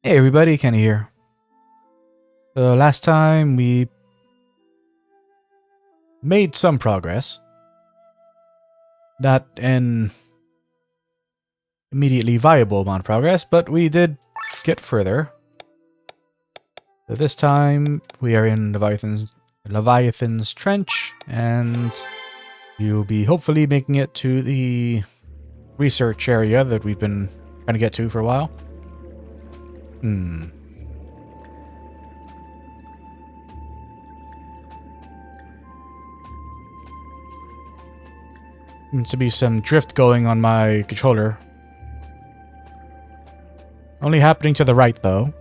Hey everybody, Kenny here. So last time we made some progress. Not an immediately viable amount of progress, but we did get further. So this time we are in Leviathan's Trench, and you'll be hopefully making it to the research area that we've been trying to get to for a while. Seems to be some drift going on my controller. Only happening to the right, though.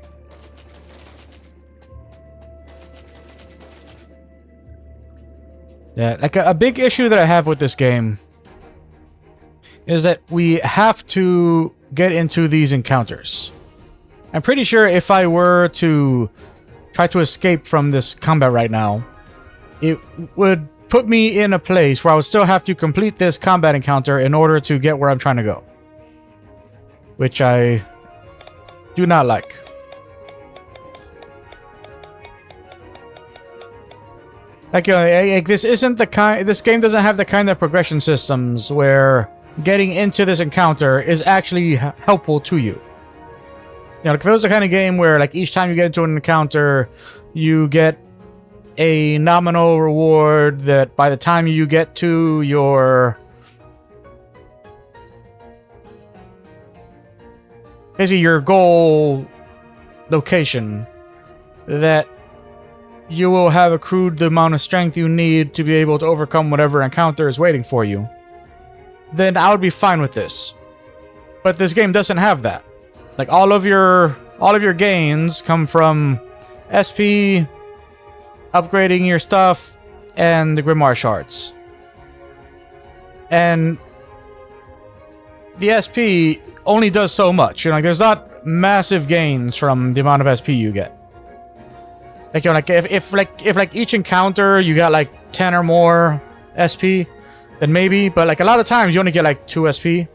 Yeah, like a big issue that I have with this game is that we have to get into these encounters. I'm pretty sure if I were to try to escape from this combat right now, it would put me in a place where I would still have to complete this combat encounter in order to get where I'm trying to go. Which I do not like. Like this isn't the kind. This game doesn't have the kind of progression systems where getting into this encounter is actually helpful to you. You know, like if it was the kind of game where, like, each time you get into an encounter, you get a nominal reward that by the time you get to your basically your goal location, that you will have accrued the amount of strength you need to be able to overcome whatever encounter is waiting for you, then I would be fine with this. But this game doesn't have that. Like, all of your gains come from SP, upgrading your stuff, and the Grimoire shards. And the SP only does so much. You know, like, there's not massive gains from the amount of SP you get. Like, you know, like if each encounter you got like 10 or more SP, then maybe. But like a lot of times you only get like 2 SP.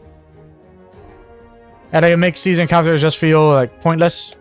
And it makes these encounters just feel like pointless.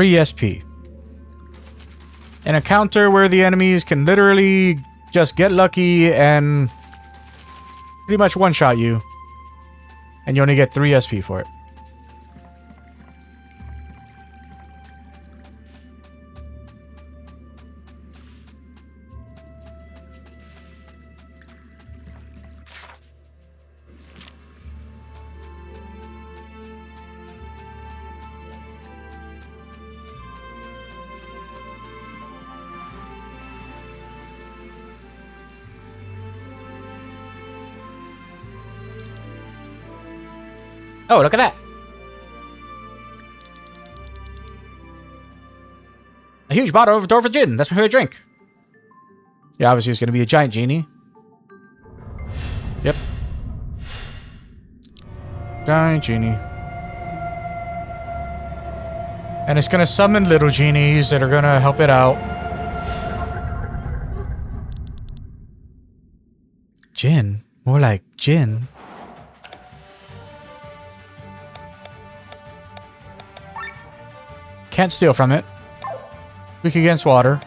3 SP. An encounter where the enemies can literally just get lucky and pretty much one-shot you. And you only get 3 SP for it. Oh, look at that. A huge bottle of Dwarf gin. That's my favorite drink. Yeah, obviously it's going to be a giant genie. Yep. Giant genie. And it's going to summon little genies that are going to help it out. Gin. More like gin. Can't steal from it. Weak against water.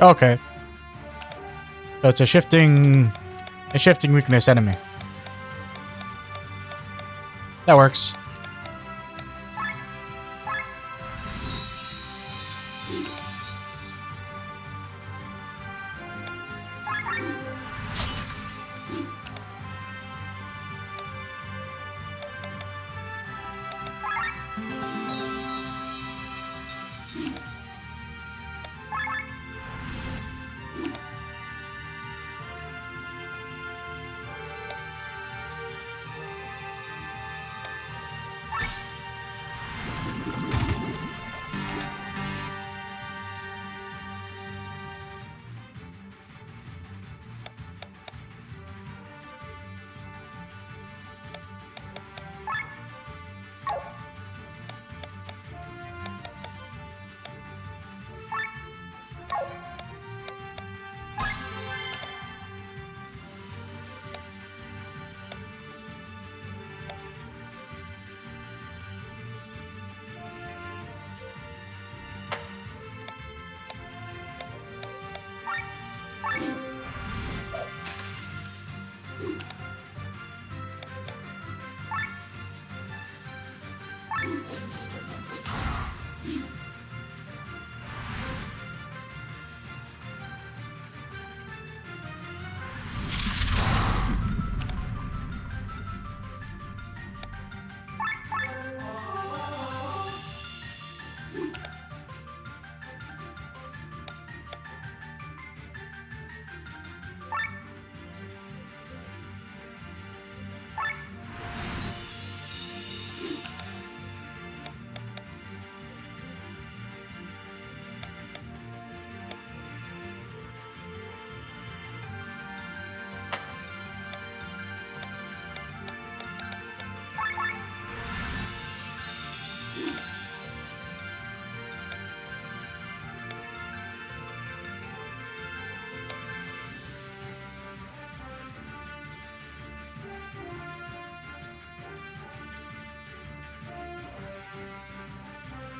Okay. So it's a shifting weakness enemy. That works.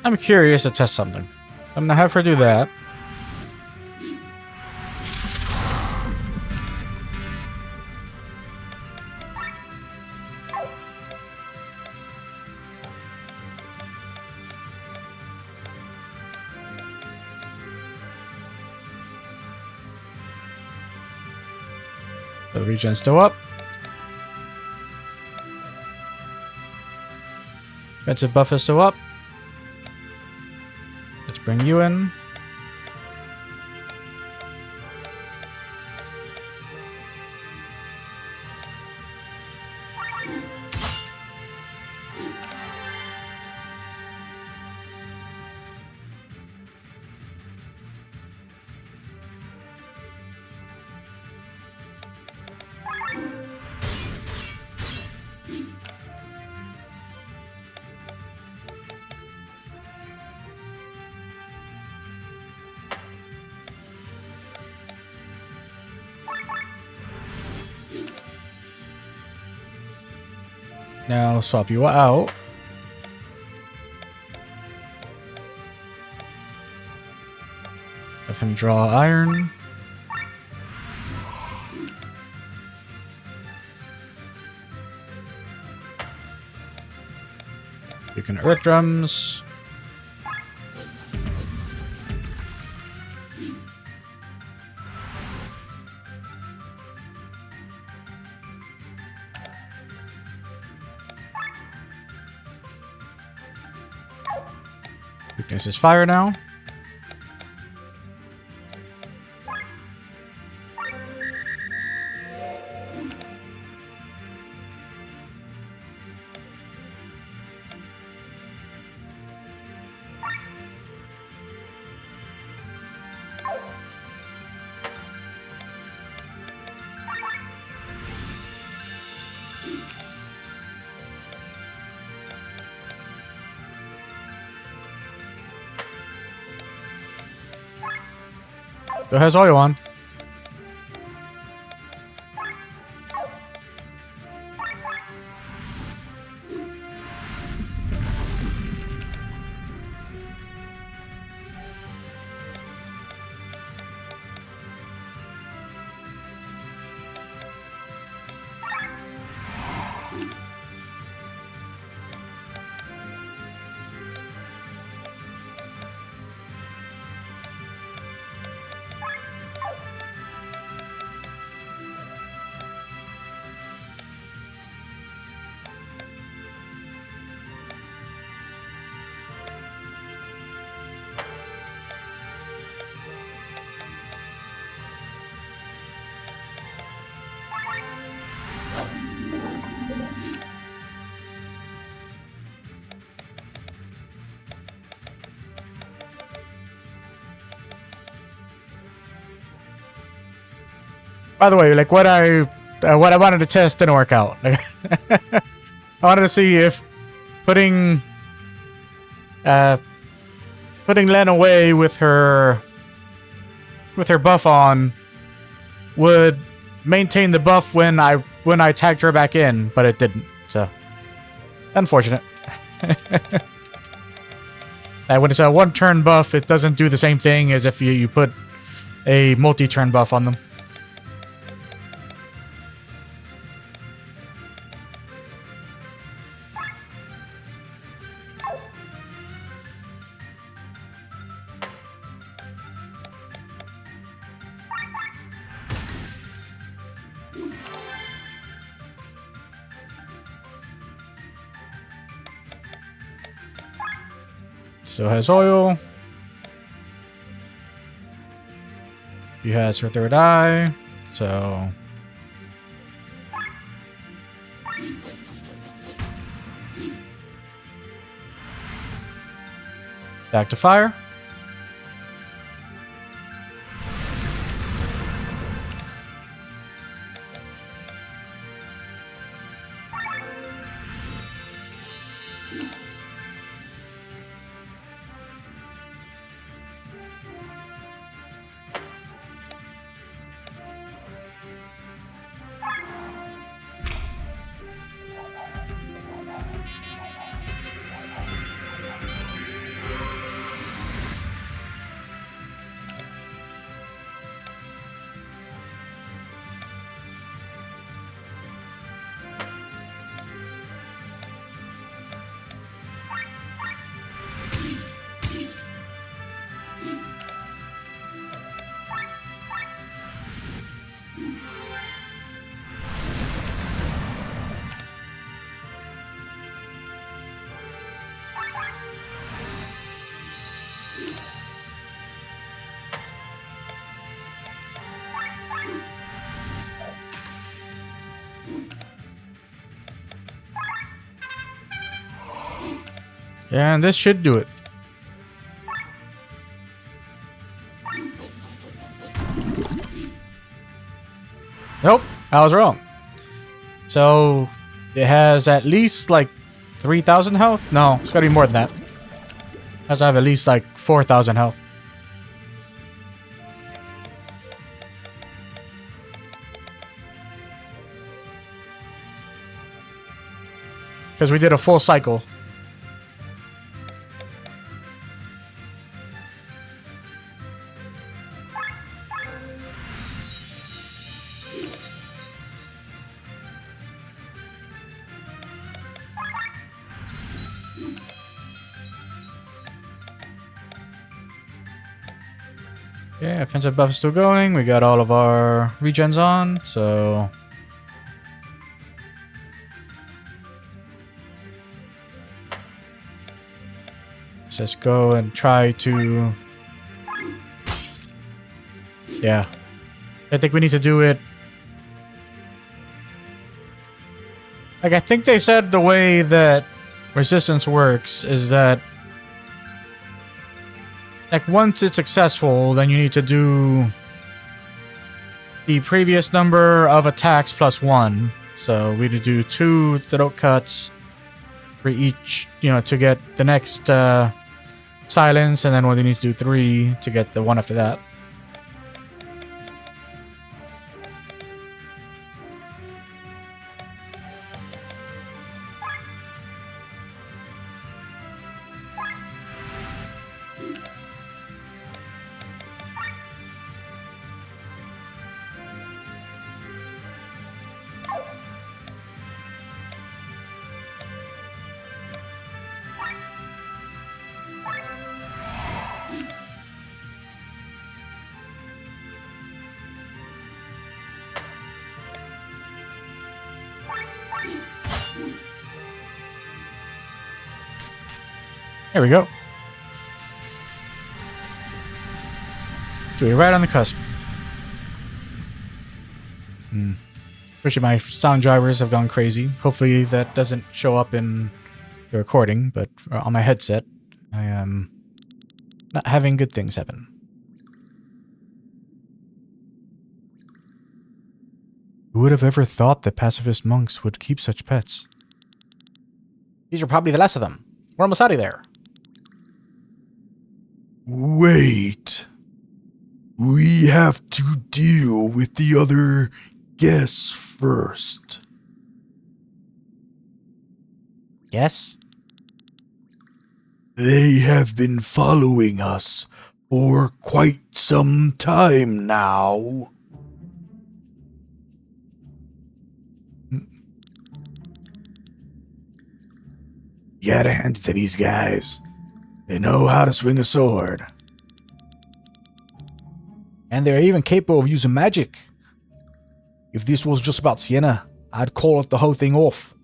I'm curious to test something. I'm gonna have her do that. The regen's still up. Defensive buff is still up. Let's bring you in. Now swap you out. Have him draw iron. You can earth drums. Weakness is fire now. So has oil on. By the way, like what I wanted to test didn't work out. I wanted to see if putting Len away with her buff on would maintain the buff when I tagged her back in, but it didn't. So unfortunate. When it's a one-turn buff, it doesn't do the same thing as if you put a multi-turn buff on them. Still has oil. He has her third eye, so back to fire. And this should do it. Nope, I was wrong. So it has at least like 3,000 health? No, it's gotta be more than that. It has to have at least like 4,000 health. Because we did a full cycle. Yeah, offensive buff is still going. We got all of our regens on, so... Let's just go and try to... Yeah. I think we need to do it... Like, I think they said the way that resistance works is that... Like, once it's successful, then you need to do... the previous number of attacks plus 1. So, we need to do 2 throat cuts for each, you know, to get the next silence, and then we need to do 3 to get the one after that. There we go. So we're right on the cusp. Especially my sound drivers have gone crazy. Hopefully that doesn't show up in the recording, but on my headset, I am not having good things happen. Who would have ever thought that pacifist monks would keep such pets? These are probably the last of them. We're almost out of there. Wait. We have to deal with the other guests first. Yes? They have been following us for quite some time now. You gotta hand it to these guys. They know how to swing a sword. And they're even capable of using magic. If this was just about Sienna, I'd call it the whole thing off.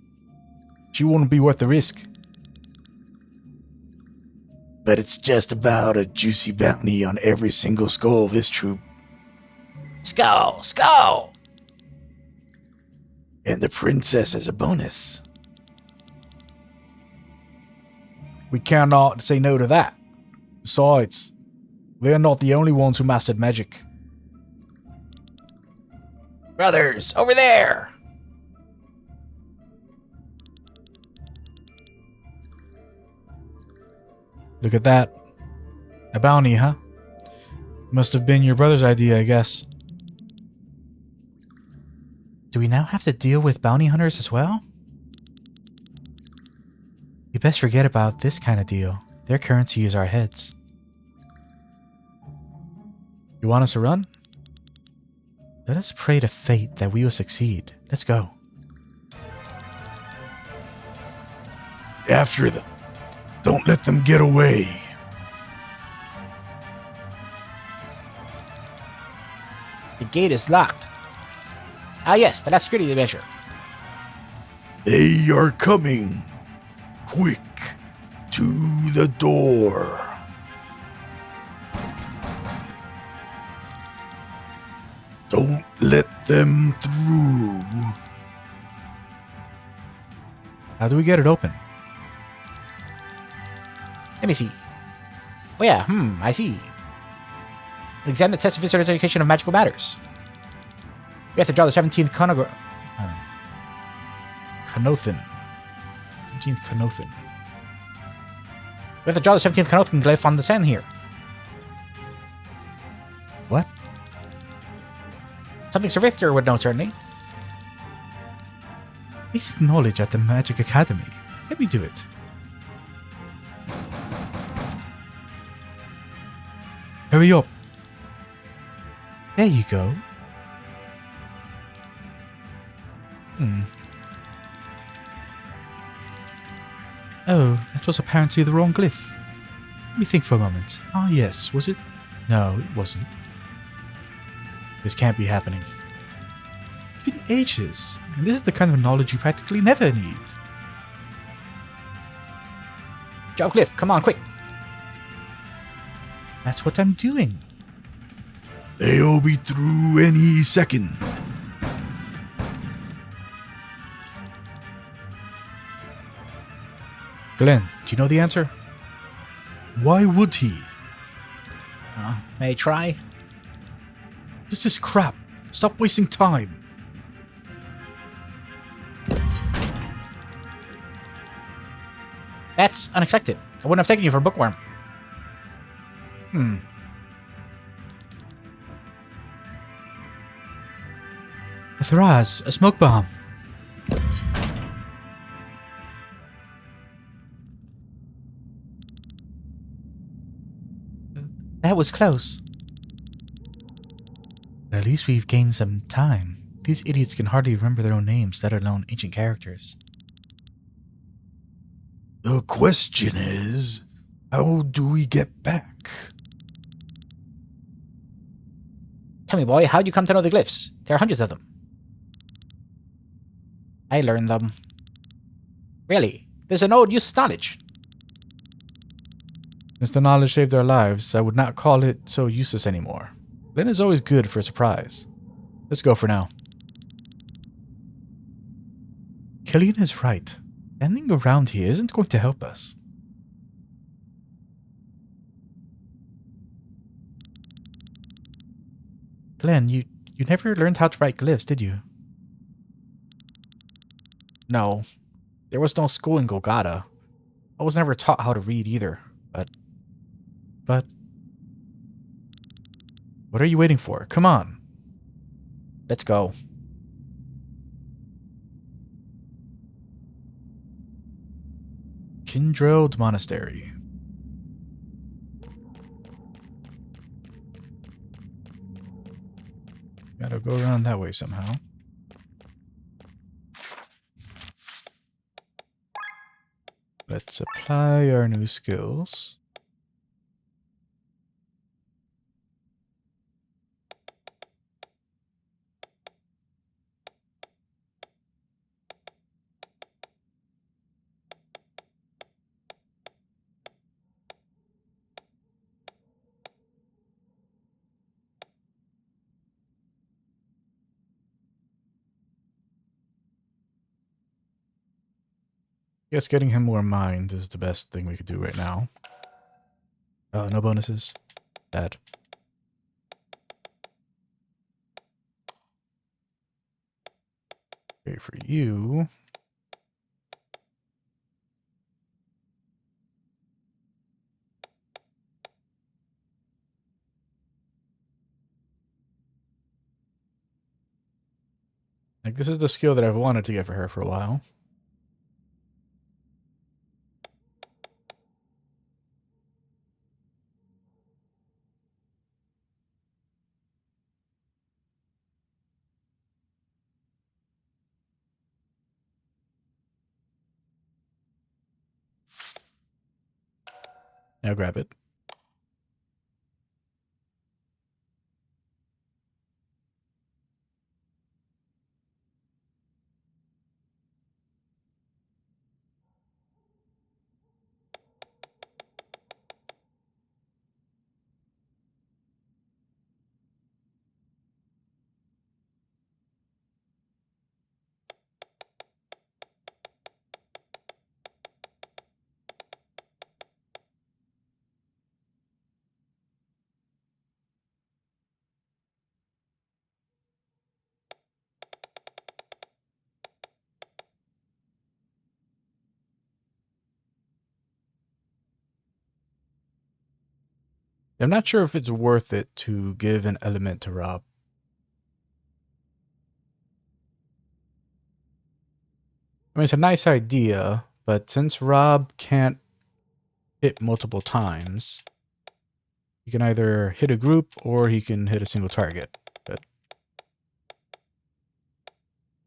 She wouldn't be worth the risk. But it's just about a juicy bounty on every single skull of this troop. Skull! Skull! And the princess as a bonus. We cannot say no to that. Besides, they're not the only ones who mastered magic. Brothers, over there! Look at that. A bounty, huh? Must have been your brother's idea, I guess. Do we now have to deal with bounty hunters as well? You best forget about this kind of deal. Their currency is our heads. You want us to run? Let us pray to fate that we will succeed. Let's go. After them. Don't let them get away. The gate is locked. Ah yes, the last security measure. They are coming. Quick. To the door. Don't let them through. How do we get it open? Let me see. Oh yeah, I see. Examine the test of visitor's education of magical matters. We have to draw the 17th Canothan. 17th Canothan. We have to draw the 17th Canothan glyph on the sand here. What? Something Sir Victor would know, certainly. Basic knowledge at the Magic Academy. Let me do it. Hurry up. There you go. Oh, that was apparently the wrong glyph. Let me think for a moment. Ah, yes, was it? No, it wasn't. This can't be happening. It's been ages, and this is the kind of knowledge you practically never need. Joe Glyph, come on, quick! That's what I'm doing. They'll be through any second. Glenn, do you know the answer? Why would he? May I try? This is crap. Stop wasting time. That's unexpected. I wouldn't have taken you for a bookworm. A Thraz, a smoke bomb. That was close. At least we've gained some time. These idiots can hardly remember their own names, let alone ancient characters. The question is, how do we get back? Tell me, boy, how'd you come to know the glyphs? There are hundreds of them. I learned them. Really? There's an old use of knowledge. Since the knowledge saved our lives, I would not call it so useless anymore. Glenn is always good for a surprise. Let's go for now. Killian is right. Standing around here isn't going to help us. Glenn, you never learned how to write glyphs, did you? No. There was no school in Golgotha. I was never taught how to read either, but... What are you waiting for? Come on. Let's go. Kindreld Monastery. Gotta go around that way somehow. Let's apply our new skills. Guess getting him more mind is the best thing we could do right now. No bonuses. Bad. Okay, for you. Like, this is the skill that I've wanted to get for her for a while. Now grab it. I'm not sure if it's worth it to give an element to Rob. I mean, it's a nice idea, but since Rob can't hit multiple times, he can either hit a group or he can hit a single target. But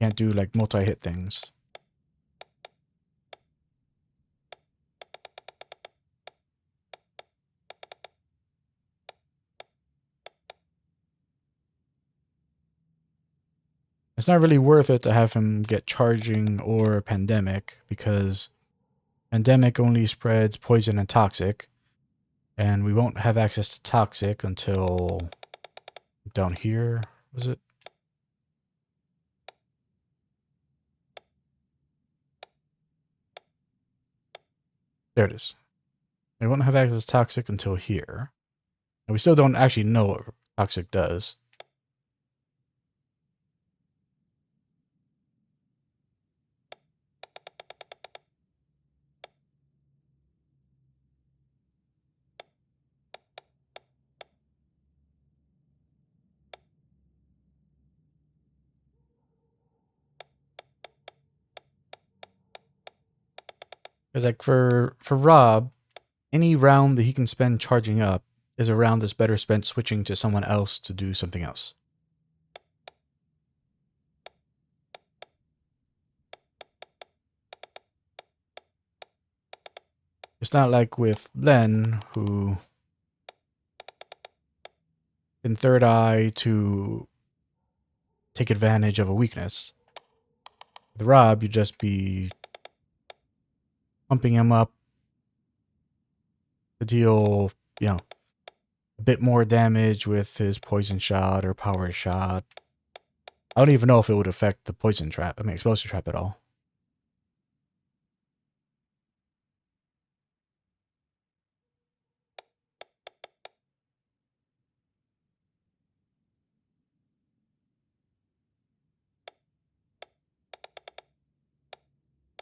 can't do like multi-hit things. It's not really worth it to have him get charging or pandemic, because pandemic only spreads poison and toxic, and we won't have access to toxic until down here, was it? There it is. We won't have access to toxic until here. And we still don't actually know what toxic does. Because like for Rob, any round that he can spend charging up is a round that's better spent switching to someone else to do something else. It's not like with Len, who in Third Eye to take advantage of a weakness. With Rob, you'd just be pumping him up to deal, a bit more damage with his poison shot or power shot. I don't even know if it would affect the poison trap, explosive trap at all.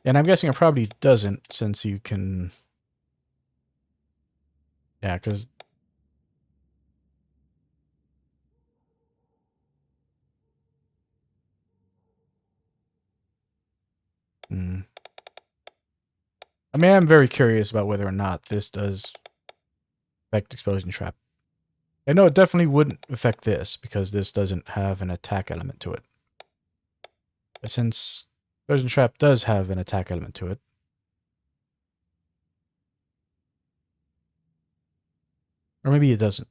And I'm guessing it probably doesn't, since you can... Yeah, because... I'm very curious about whether or not this does affect Explosion Trap. I know it definitely wouldn't affect this, because this doesn't have an attack element to it. But since Explosion Trap does have an attack element to it... Or maybe it doesn't.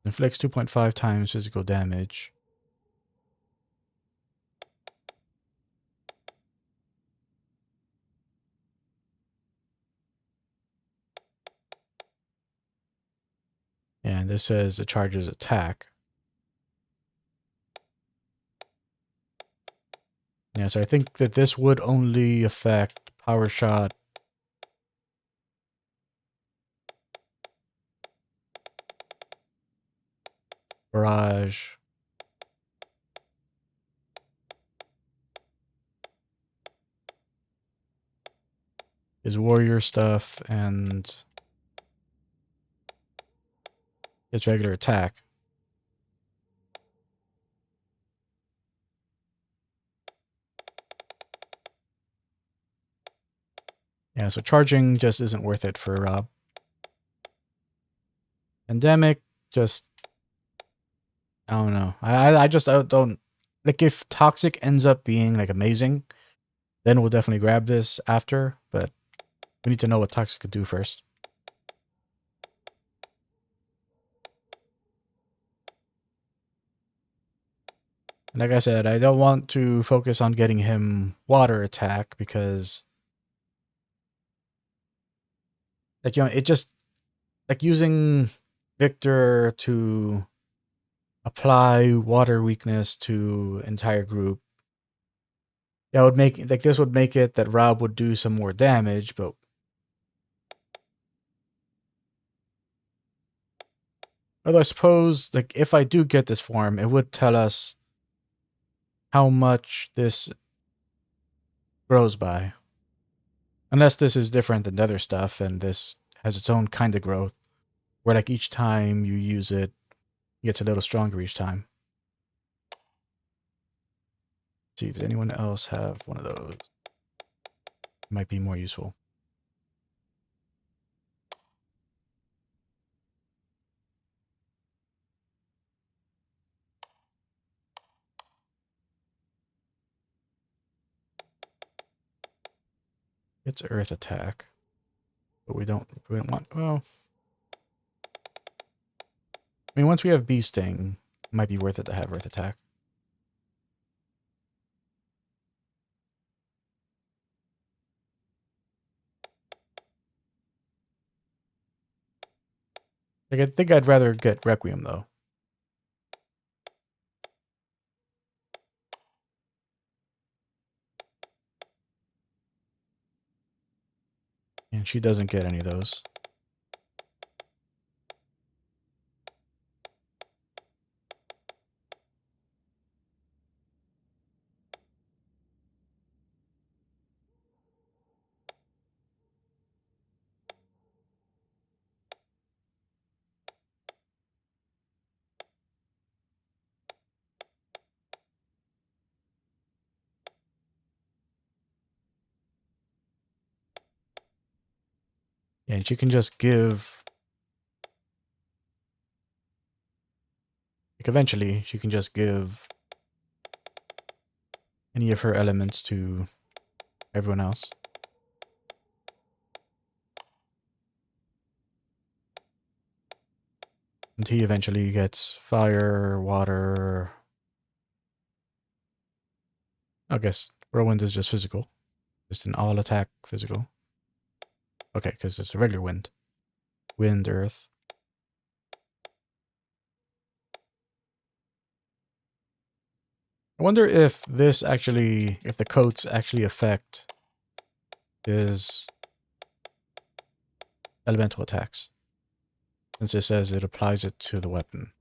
Inflicts 2.5 times physical damage. And this says it charges attack. Yeah, so I think that this would only affect Power Shot, Barrage, his warrior stuff, and his regular attack. Yeah, so charging just isn't worth it for Rob. Pandemic, just... I don't know. I just don't... Like, if Toxic ends up being, like, amazing, then we'll definitely grab this after, but we need to know what Toxic could do first. And like I said, I don't want to focus on getting him water attack, because... Like, it just... Like, using Victor to apply water weakness to entire group, that would make... Like, this would make it that Rob would do some more damage, but... Although I suppose, like, if I do get this form, it would tell us how much this grows by. Unless this is different than other stuff, and this has its own kind of growth, where like each time you use it, it gets a little stronger each time. Let's see, does anyone else have one of those? Might be more useful. It's earth attack, but we don't want. Well, I mean, once we have bee sting, it might be worth it to have earth attack. Like, I think I'd rather get Requiem though. And she doesn't get any of those. And she can just give. Like, eventually, she can just give any of her elements to everyone else. And he eventually gets fire, water. I guess whirlwind is just physical. Just an all attack physical. Okay, because it's a regular wind. Wind, earth. I wonder if this actually, if the coats actually affect his elemental attacks. Since it says it applies it to the weapon.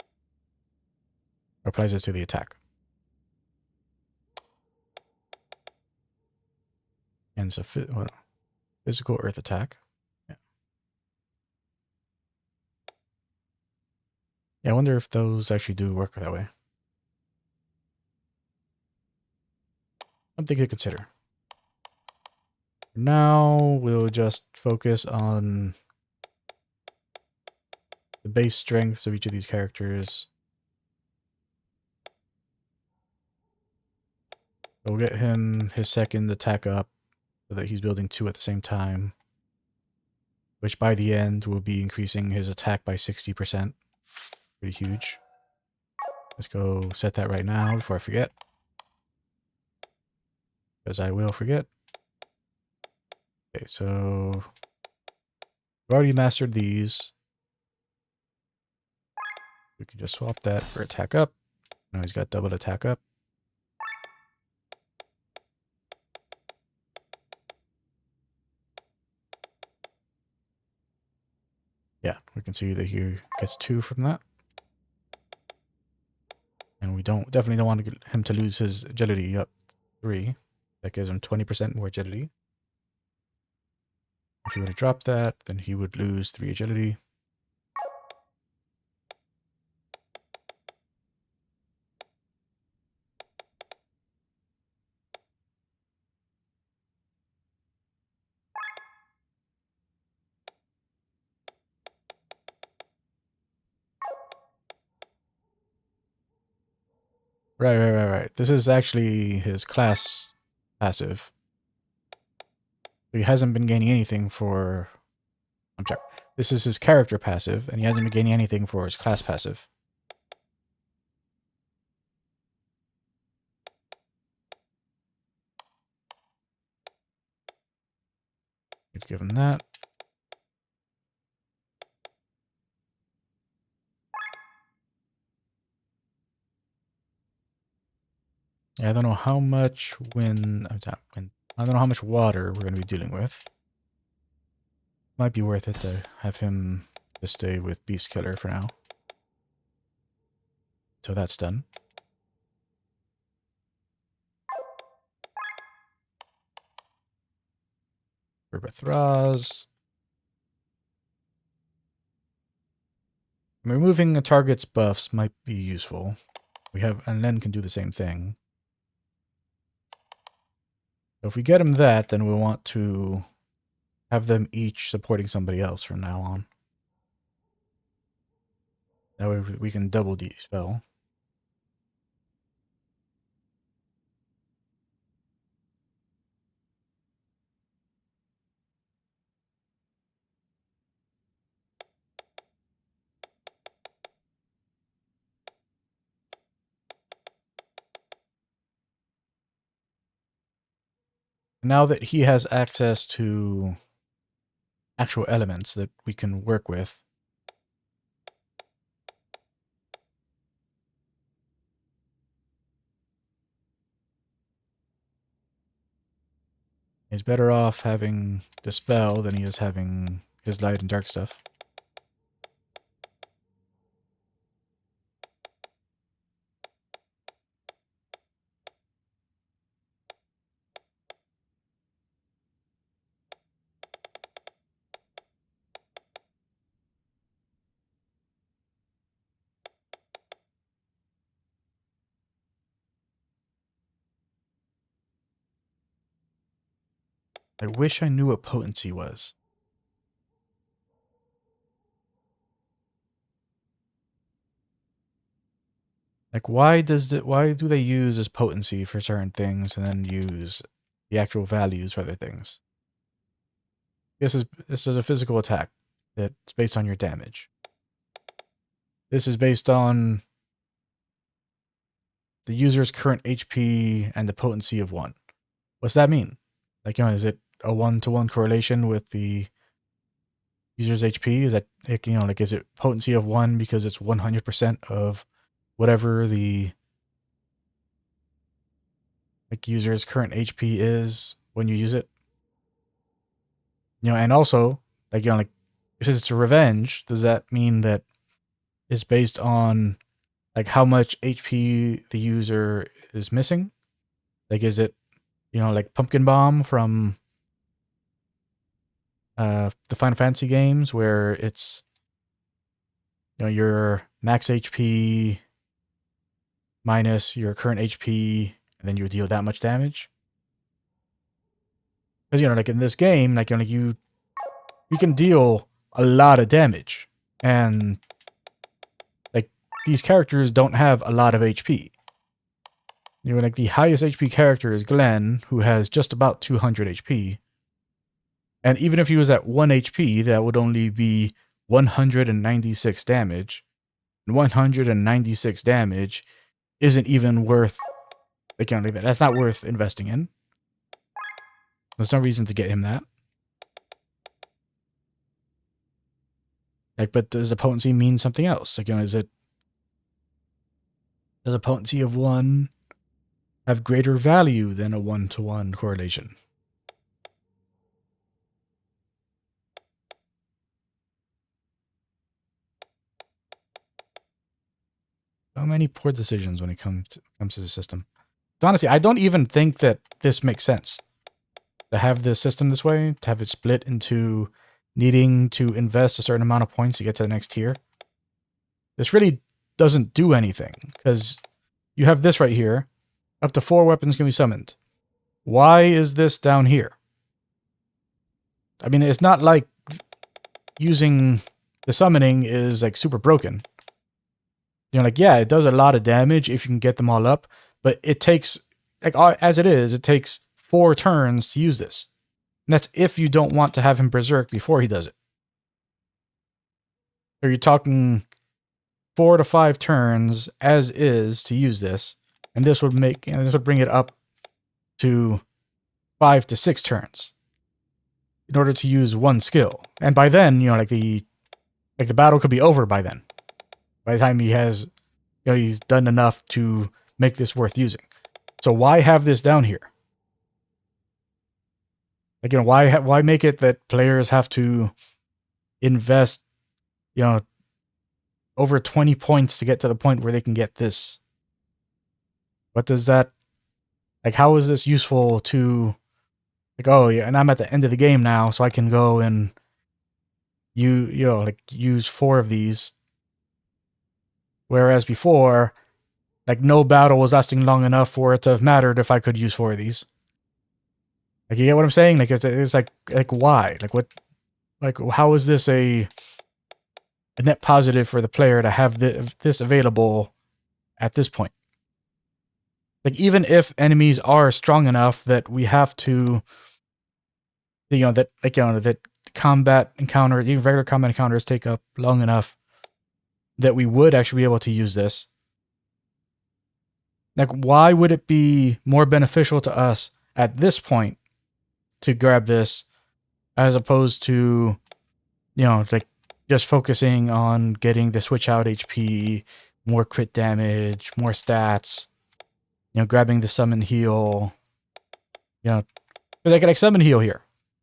Or applies it to the attack. And it's a physical earth attack. Yeah. Yeah, I wonder if those actually do work that way. Something to consider. Now we'll just focus on the base strengths of each of these characters. We'll get him his second attack up so that he's building 2 at the same time. Which by the end will be increasing his attack by 60%. Pretty huge. Let's go set that right now before I forget. Because I will forget. Okay, so we've already mastered these. We can just swap that for attack up. Now he's got double attack up. Yeah, we can see that he gets 2 from that. And we definitely don't want him to lose his agility up 3. That gives him 20% more agility. If he were to drop that, then he would lose 3 agility. Right. This is actually his class passive. He hasn't been gaining anything for... I'm sorry. This is his character passive, and he hasn't been gaining anything for his class passive. We've given that. Yeah, I don't know how much wind... I don't know how much water we're going to be dealing with. Might be worth it to have him just stay with Beast Killer for now. So that's done. Verbathraz. Removing a target's buffs might be useful. And Len can do the same thing. So if we get him that, then we'll want to have them each supporting somebody else from now on. That way we can double dispel. Now that he has access to actual elements that we can work with, he's better off having Dispel than he is having his light and dark stuff. I wish I knew what potency was. Like, why do they use this potency for certain things and then use the actual values for other things? This is a physical attack that's based on your damage. This is based on the user's current HP and the potency of 1. What's that mean? Like, is it a 1-to-1 correlation with the user's HP? Is that, is it potency of 1 because it's 100% of whatever the user's current HP is when you use it? And also, since it's a revenge, does that mean that it's based on how much HP the user is missing? Is it, like Pumpkin Bomb from the Final Fantasy games where it's, your max HP minus your current HP, and then you deal that much damage? Because, in this game, you can deal a lot of damage, and these characters don't have a lot of HP. The highest HP character is Glenn, who has just about 200 HP. And even if he was at 1 HP, that would only be 196 damage. And 196 damage isn't even worth, that's not worth investing in. There's no reason to get him that. But does the potency mean something else? Does a potency of 1 have greater value than a 1-to-1 correlation? So many poor decisions when it comes to the system. So honestly, I don't even think that this makes sense to have this system this way, to have it split into needing to invest a certain amount of points to get to the next tier. This really doesn't do anything, because you have this right here. Up to 4 weapons can be summoned. Why is this down here? I mean, it's not like using the summoning is super broken. Yeah, it does a lot of damage if you can get them all up, but it takes, as it is, it takes 4 turns to use this. And that's if you don't want to have him berserk before he does it. So you're talking 4 to 5 turns as is to use this, and this would bring it up to 5 to 6 turns in order to use one skill. And by then, the battle could be over by then. By the time he has, he's done enough to make this worth using. So why have this down here? Why make it that players have to invest, over 20 points to get to the point where they can get this? What does that, how is this useful to, oh yeah, and I'm at the end of the game now, so I can go and use 4 of these Whereas before, like, no battle was lasting long enough for it to have mattered if I could use 4 of these. Like, you get what I'm saying? Like, it's like why? Like, what? Like, how is this a net positive for the player to have this available at this point? Like, even if enemies are strong enough that we have to, that combat encounter, even regular combat encounters take up long enough that we would actually be able to use this. Like, why would it be more beneficial to us at this point to grab this as opposed to, like, just focusing on getting the switch out HP, more crit damage, more stats, grabbing the summon heal, like summon heal here.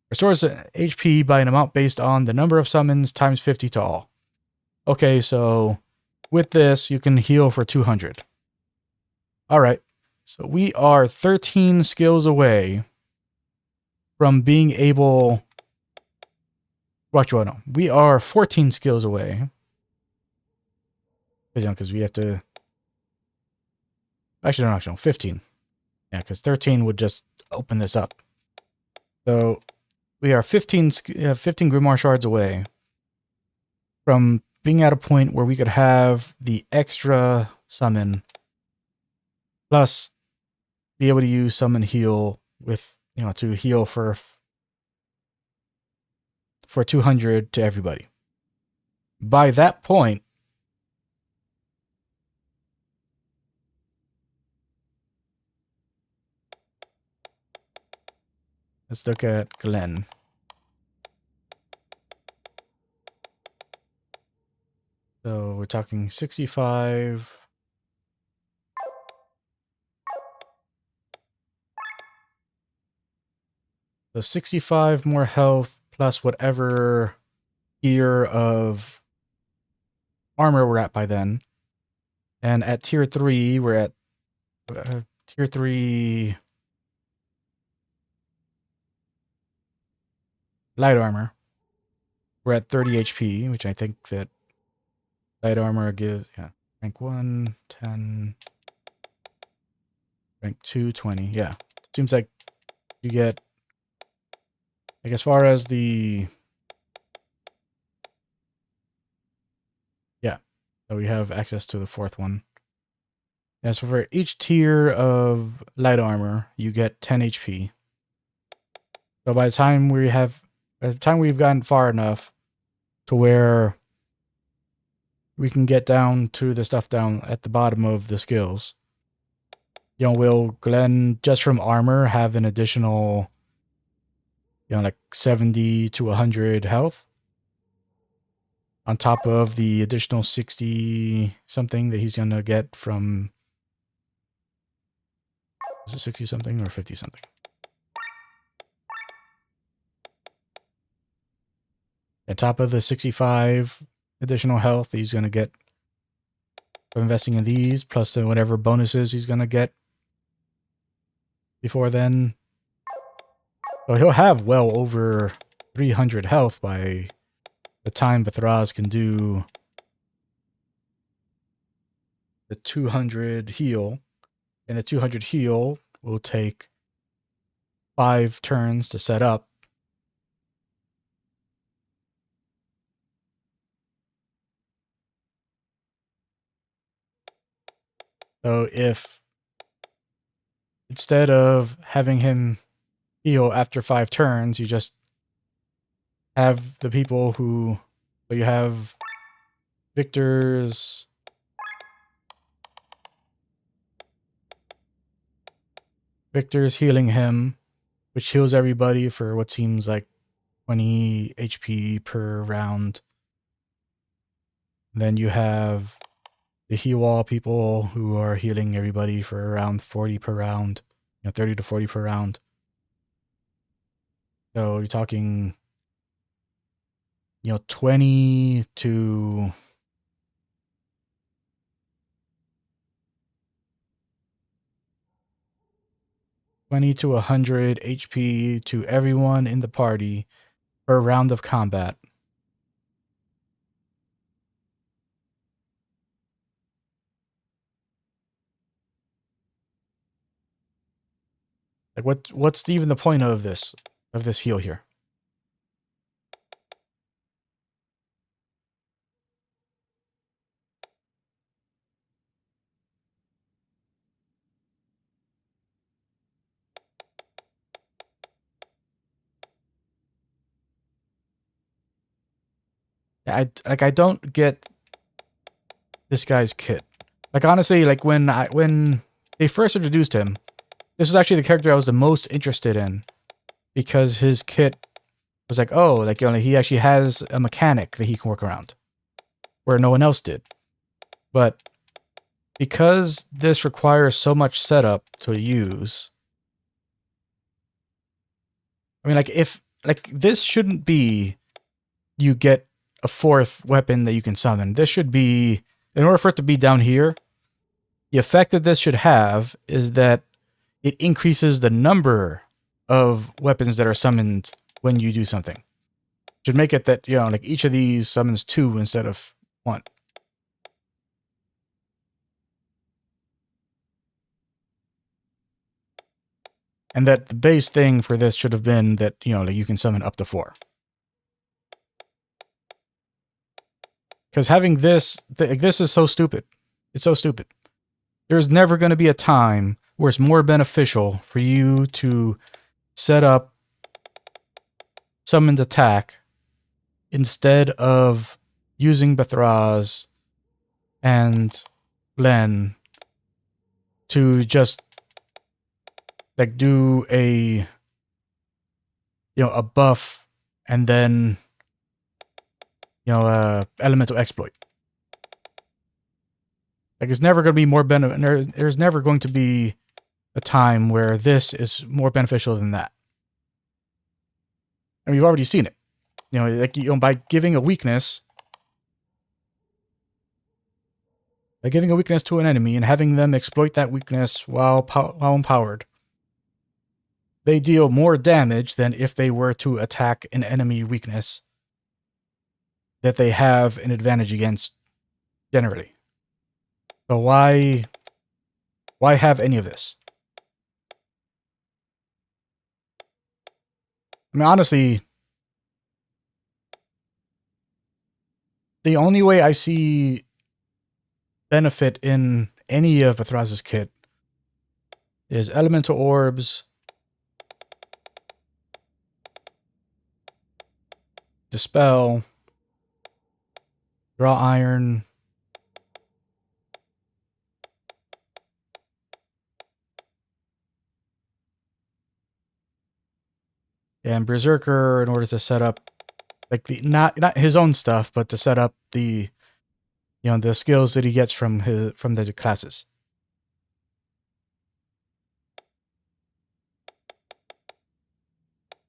Restores HP by an amount based on the number of summons times 50 to all. Okay, so with this, you can heal for 200. All right, so we are 13 skills away from being able... we are 14 skills away. Because we have to... Actually, no, 15. Yeah, because 13 would just open this up. So we are 15 Grimoire Shards away from being at a point where we could have the extra summon plus be able to use summon heal with, to heal for 200 to everybody. By that point, let's look at Glenn. So we're talking 65. So 65 more health plus whatever tier of armor we're at by then. And at tier 3, we're at tier 3 light armor. We're at 30 HP, which I think that light armor gives, rank 1, 10, rank 2, 20. Yeah. Seems like you get, like, as far as the... Yeah. So we have access to the 4th one. And so for each tier of light armor, you get 10 HP. So by the time we've gotten far enough to where we can get down to the stuff down at the bottom of the skills, will Glenn, just from armor, have an additional, like 70 to 100 health? On top of the additional 60 something that he's going to get from... Is it 60 something or 50 something? On top of the 65 additional health he's going to get from investing in these, plus the whatever bonuses he's going to get before then. So he'll have well over 300 health by the time Bethraz can do the 200 heal. And the 200 heal will take 5 turns to set up. So if instead of having him heal after 5 turns, you just have the people who... So you have Victor's... Victor's healing him, which heals everybody for what seems like 20 HP per round. Then you have the heal wall people who are healing everybody for around 40 per round, 30 to 40 per round. So you're talking, 20 to 100 HP to everyone in the party per round of combat. Like, what's even the point of this heal here? I don't get this guy's kit. Like, honestly, like when they first introduced him, this was actually the character I was the most interested in because his kit was like, oh, like, you know, he actually has a mechanic that he can work around where no one else did. But because this requires so much setup to use, I mean, like, if like this shouldn't be you get a fourth weapon that you can summon. This should be, in order for it to be down here, the effect that this should have is that it increases the number of weapons that are summoned when you do something. Should make it that, you know, like each of these summons 2 instead of 1. And that the base thing for this should have been that, you know, like you can summon up to 4. Because having this, this is so stupid. It's so stupid. There's never going to be a time where it's more beneficial for you to set up summoned attack instead of using Bethraz and Len to just like do a, you know, a buff and then, you know, elemental exploit. Like, it's never going to be more there's never going to be a time where this is more beneficial than that. And we've already seen it. You know, like, you know, by giving a weakness to an enemy and having them exploit that weakness while empowered, they deal more damage than if they were to attack an enemy weakness that they have an advantage against generally. So why have any of this? I mean, honestly, the only way I see benefit in any of Bethraz's kit is elemental orbs, dispel, draw iron, and berserker in order to set up like the not his own stuff, but to set up the, you know, the skills that he gets from the classes.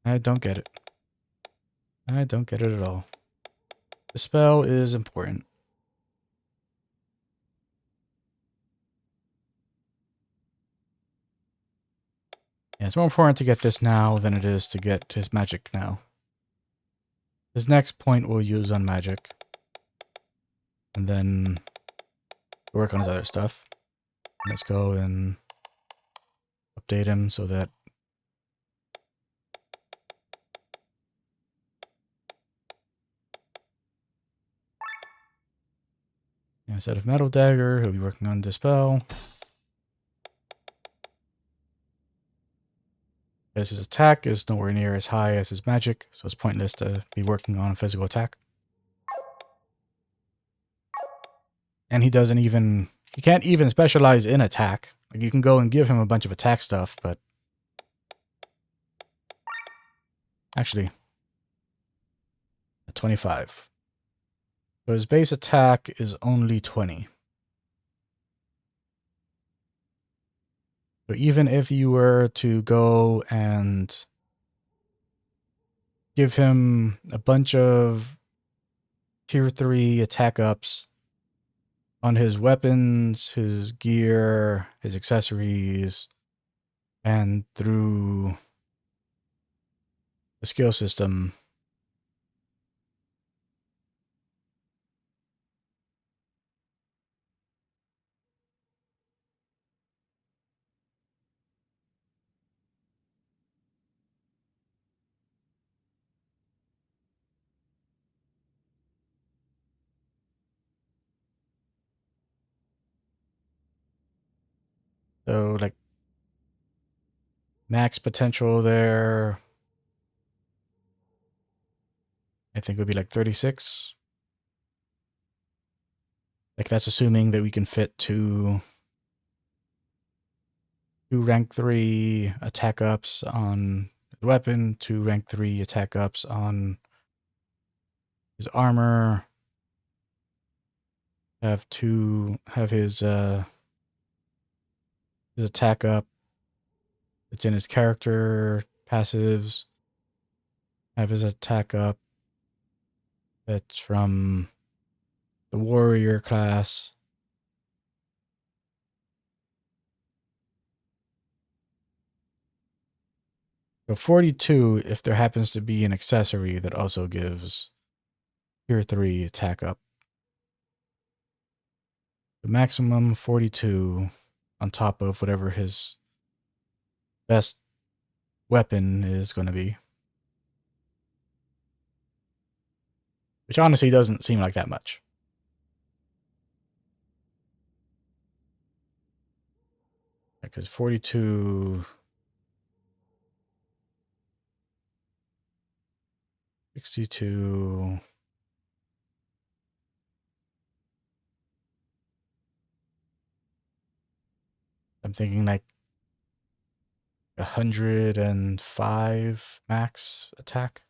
I don't get it. I don't get it at all. The spell is important. Yeah, it's more important to get this now than it is to get his magic now. His next point we'll use on magic. And then work on his other stuff. Let's go and update him so that instead of Metal Dagger, he'll be working on Dispel. As his attack is nowhere near as high as his magic, so it's pointless to be working on a physical attack. And he can't even specialize in attack. Like, you can go and give him a bunch of attack stuff, but actually, 25. So his base attack is only 20. So even if you were to go and give him a bunch of tier 3 attack ups on his weapons, his gear, his accessories, and through the skill system, So, like, max potential there, I think would be like 36. Like, that's assuming that we can fit two rank 3 attack ups on his weapon, two rank 3 attack ups on his armor, have his attack up that's in his character passives, have his attack up that's from the warrior class. So 42 if there happens to be an accessory that also gives tier 3 attack up. The maximum 42 on top of whatever his best weapon is going to be. Which honestly doesn't seem like that much. Because 42, 62, I'm thinking like 105 max attack.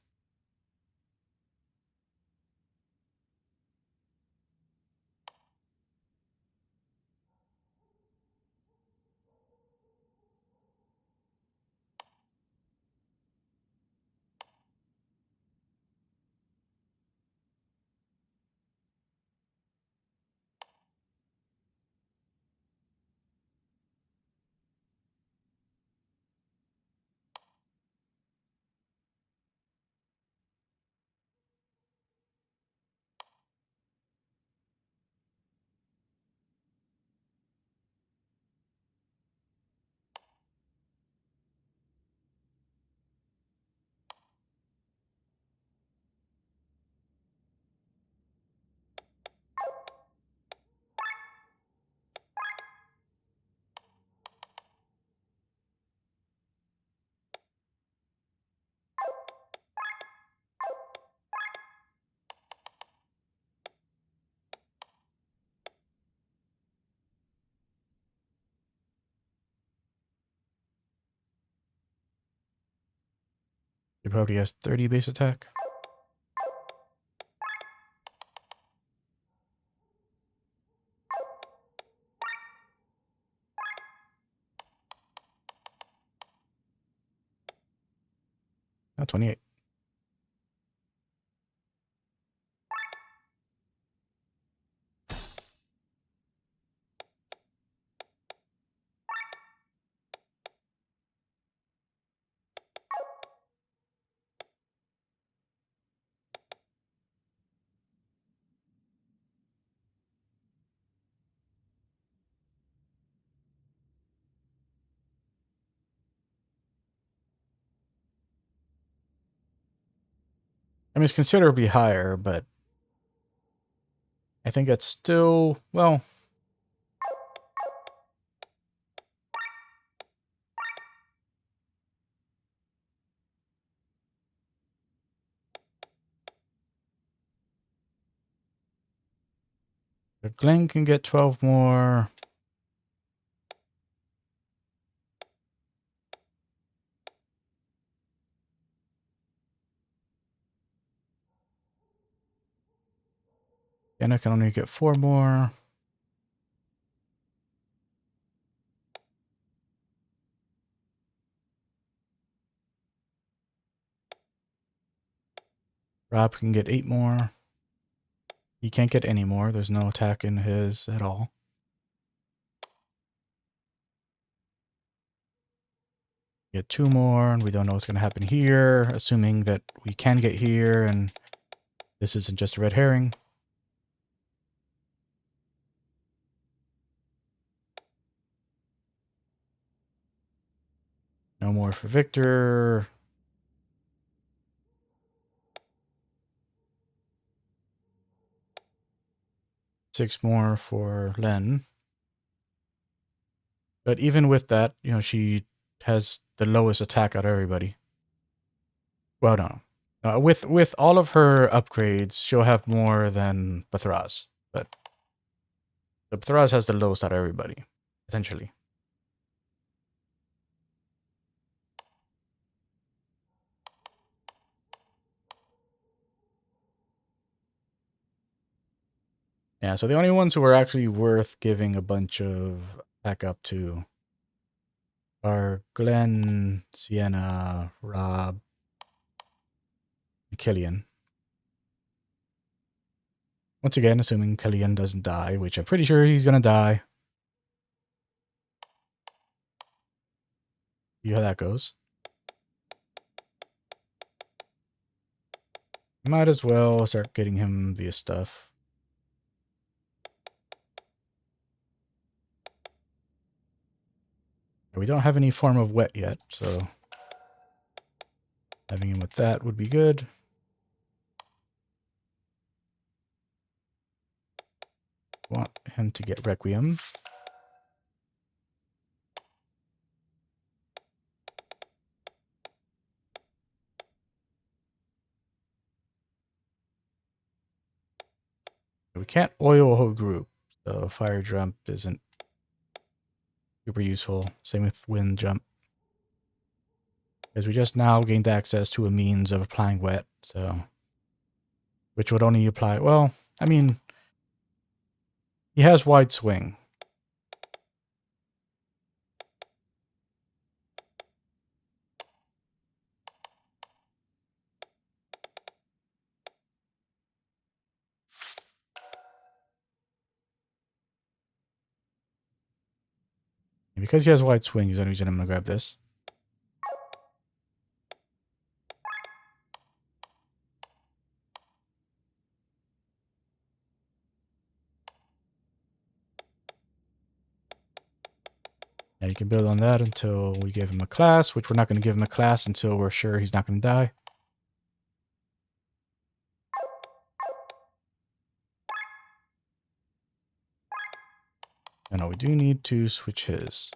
He probably has 30 base attack. Not 28. I mean, it's considerably higher, but I think that's still, well, Glenn can get 12 more. Anna can only get 4 more. Rob can get 8 more. He can't get any more. There's no attack in his at all. Get 2 more, and we don't know what's going to happen here, assuming that we can get here, and this isn't just a red herring. No more for Victor. Six more for Len. But even with that, you know, she has the lowest attack out of everybody. Well, no. With all of her upgrades, she'll have more than Bathraz. But Bathraz has the lowest out of everybody, essentially. Yeah, so the only ones who are actually worth giving a bunch of back up to are Glenn, Sienna, Rob, and Killian. Once again, assuming Killian doesn't die, which I'm pretty sure he's gonna die. See how that goes. Might as well start getting him the stuff. We don't have any form of wet yet, so having him with that would be good. Want him to get Requiem. We can't oil a whole group, so Fire Jump isn't super useful. Same with Wind Jump. Because we just now gained access to a means of applying wet, so which would only apply, well, I mean, he has wide swing. And because he has wide swing, is the only reason I'm going to grab this. Yeah, you can build on that until we give him a class, which we're not going to give him a class until we're sure he's not going to die. And no, we do need to switch his.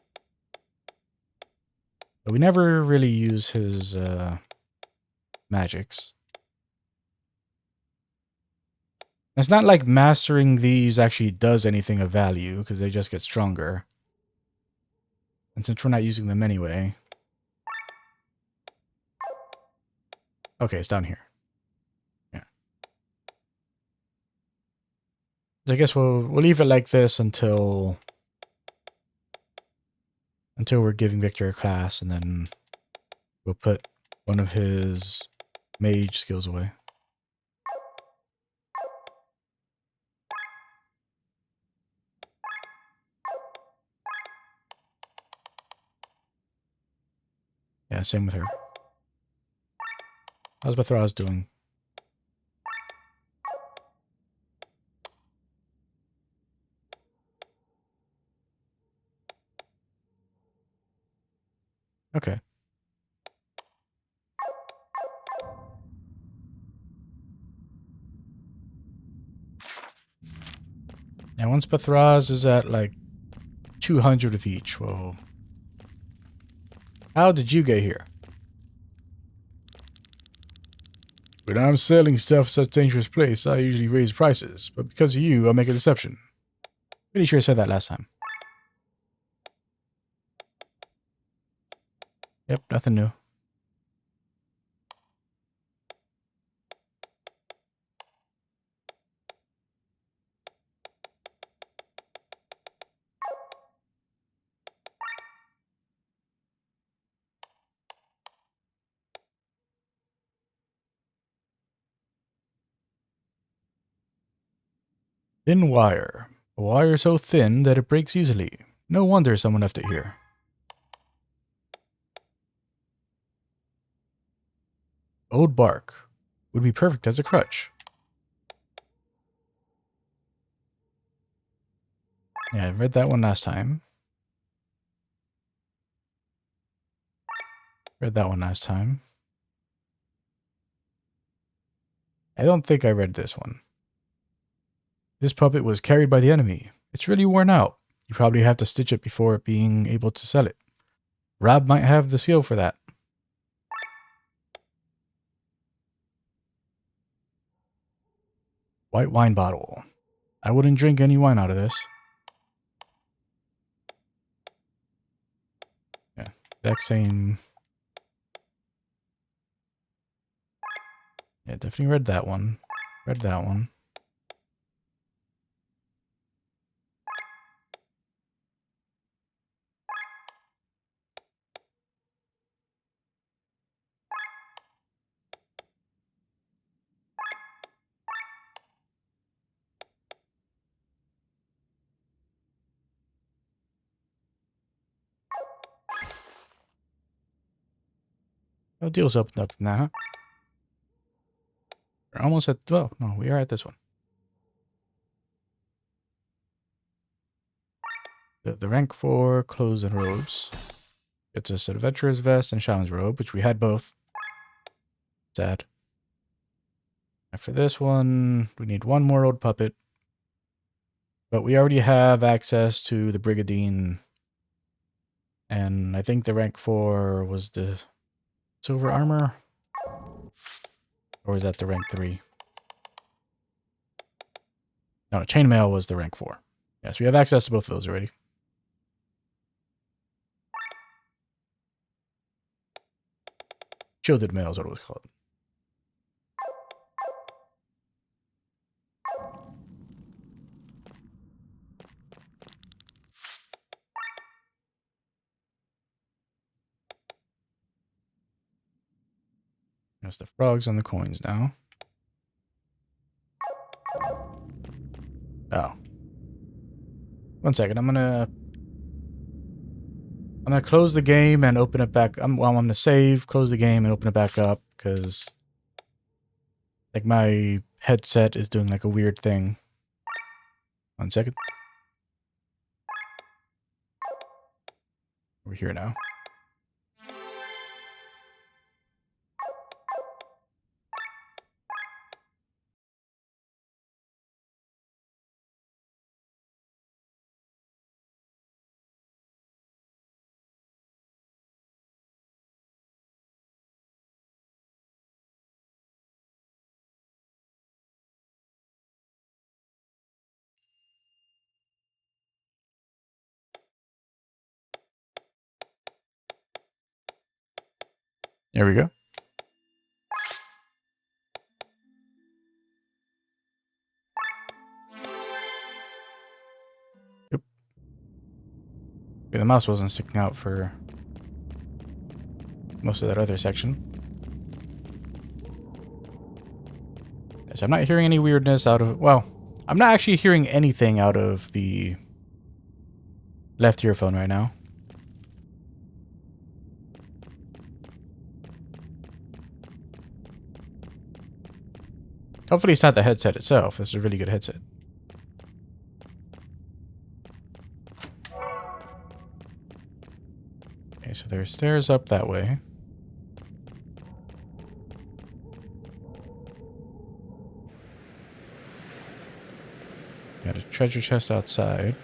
But we never really use his magics. It's not like mastering these actually does anything of value, because they just get stronger. And since we're not using them anyway... Okay, it's down here. Yeah. I guess we'll leave it like this until we're giving Victor a class, and then we'll put one of his mage skills away. Yeah, same with her. How's Bathraz doing? Okay. And once Bathraz is at like 200 with each, whoa. How did you get here? When I'm selling stuff at such a dangerous place, I usually raise prices. But because of you, I'll make a deception. Pretty sure I said that last time. Yep, nothing new. Thin wire. A wire so thin that it breaks easily. No wonder someone left it here. Old bark. Would be perfect as a crutch. Yeah, I read that one last time. Read that one last time. I don't think I read this one. This puppet was carried by the enemy. It's really worn out. You probably have to stitch it before it being able to sell it. Rob might have the seal for that. White wine bottle. I wouldn't drink any wine out of this. Yeah, exact same. Yeah, definitely read that one. Read that one. Oh, deal's opened up now. We're almost at, oh, no, we are at this one. The rank 4 clothes and robes. It's an adventurer's vest and shaman's robe, which we had both. Sad. And for this one, we need one more old puppet. But we already have access to the Brigadine. And I think the rank 4 was the silver armor. Or is that the rank 3? No, chainmail was the rank 4. Yes, we have access to both of those already. Shielded mail is what it was called. There's the frogs and the coins now. Oh. One second, I'm gonna close the game and open it back. I'm gonna save, close the game, and open it back up because like my headset is doing like a weird thing. 1 second. We're here now. There we go. Yep. Yeah, the mouse wasn't sticking out for most of that other section. So I'm not hearing any weirdness out of, well, I'm not actually hearing anything out of the left earphone right now. Hopefully it's not the headset itself. This is a really good headset. Okay, so there's stairs up that way. Got a treasure chest outside.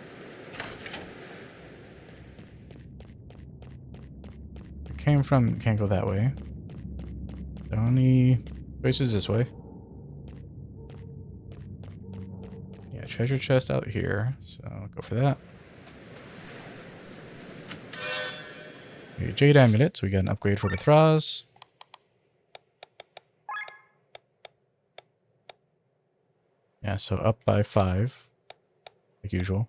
It came from, can't go that way. The only place is this way. Yeah, treasure chest out here. So I'll go for that. A jade amulet, so we got an upgrade for Bithraz. Yeah, so up by 5, like usual.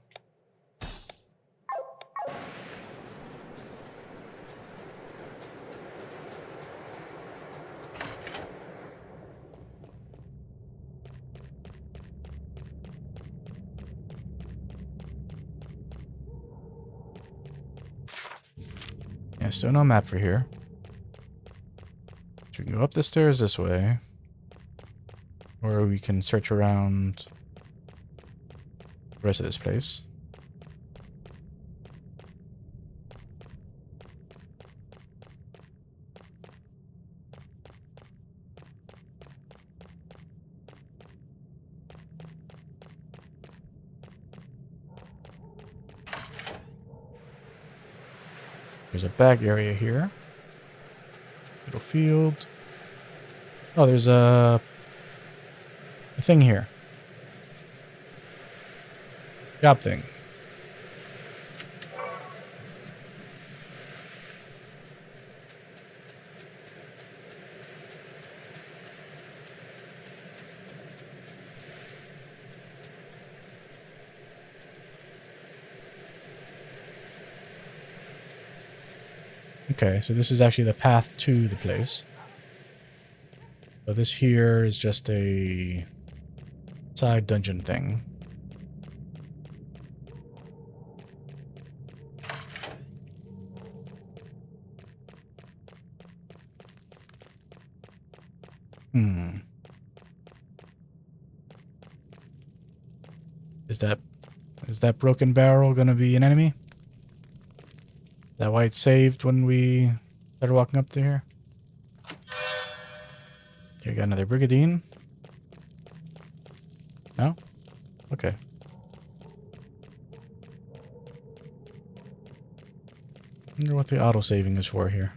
Yeah, still no map for here. So we can go up the stairs this way. Or we can search around the rest of this place. There's a back area here. Little field. Oh, there's a thing here. Job thing. Okay, so this is actually the path to the place. So this here is just a side dungeon thing. Is that broken barrel gonna be an enemy? Is that why it saved when we started walking up to here? Okay, we got another Brigadine. No? Okay. Wonder what the auto-saving is for here.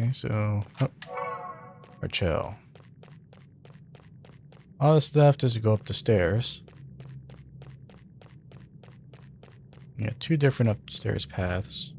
Okay, so... Oh. Archel. All that's left is to go up the stairs. Yeah, 2 different upstairs paths.